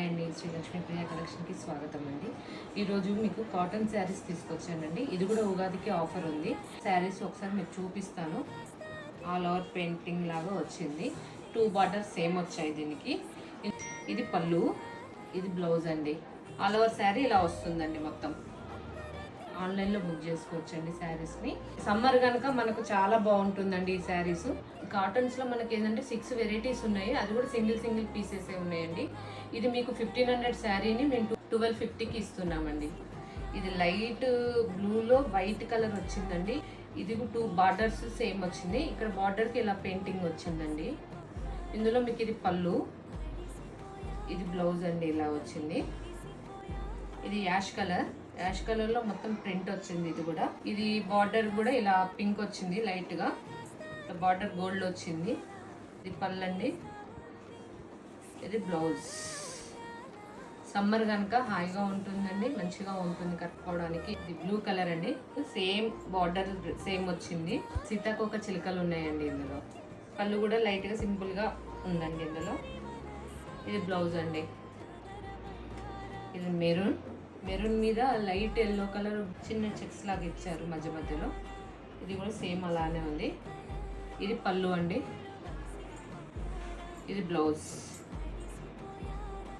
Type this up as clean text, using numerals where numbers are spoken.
Hi అండి, శ్రీ లక్ష్మీప్రియ కలెక్షన్కి స్వాగతం అండి. ఈరోజు మీకు కాటన్ శారీస్ తీసుకొచ్చానండి. ఇది కూడా ఉగాదికి ఆఫర్ ఉంది. శారీస్ ఒకసారి మీకు చూపిస్తాను. ఆల్ ఓవర్ పెయింటింగ్ లాగా వచ్చింది. 2 బార్డర్స్ సేమ్ వచ్చాయి దీనికి. ఇది పళ్ళు, ఇది బ్లౌజ్ అండి. ఆల్ ఓవర్ శారీ ఇలా వస్తుందండి. మొత్తం ఆన్లైన్లో బుక్ చేసుకోవచ్చండి శారీస్ని. సమ్మర్ కనుక మనకు చాలా బాగుంటుందండి ఈ శారీస్. కాటన్స్లో మనకి ఏంటంటే 6 వెరైటీస్ ఉన్నాయి. అది కూడా సింగిల్ పీసెస్ ఉన్నాయండి. ఇది మీకు 1500 శారీని మేము 1250కి ఇస్తున్నామండి. ఇది లైట్ బ్లూలో వైట్ కలర్ వచ్చిందండి. ఇది 2 బార్డర్స్ సేమ్ వచ్చింది. ఇక్కడ బార్డర్కి ఇలా పెయింటింగ్ వచ్చిందండి. ఇందులో మీకు ఇది పళ్ళు, ఇది బ్లౌజ్ అండి. ఇలా వచ్చింది. ఇది యాష్ కలర్లో మొత్తం ప్రింట్ వచ్చింది. ఇది బార్డర్ కూడా ఇలా పింక్ వచ్చింది. లైట్గా బార్డర్ గోల్డ్ వచ్చింది. ఇది పళ్ళండి, ఇది బ్లౌజ్. సమ్మర్ కనుక హాయిగా ఉంటుందండి, మంచిగా ఉంటుంది కట్టుకోవడానికి. ఇది బ్లూ కలర్ అండి. సేమ్ బార్డర్ సేమ్ వచ్చింది. సీతాకోక చిలుకలు ఉన్నాయండి ఇందులో. పళ్ళు కూడా లైట్గా సింపుల్గా ఉందండి ఇందులో. ఇది బ్లౌజ్ అండి. ఇది మెరూన్ మీద లైట్ ఎల్లో కలర్ చిన్న చెక్స్ లాగా ఇచ్చారు మధ్యలో. ఇది కూడా సేమ్ అలానే ఉంది. ఇది పళ్ళు అండి, ఇది బ్లౌజ్.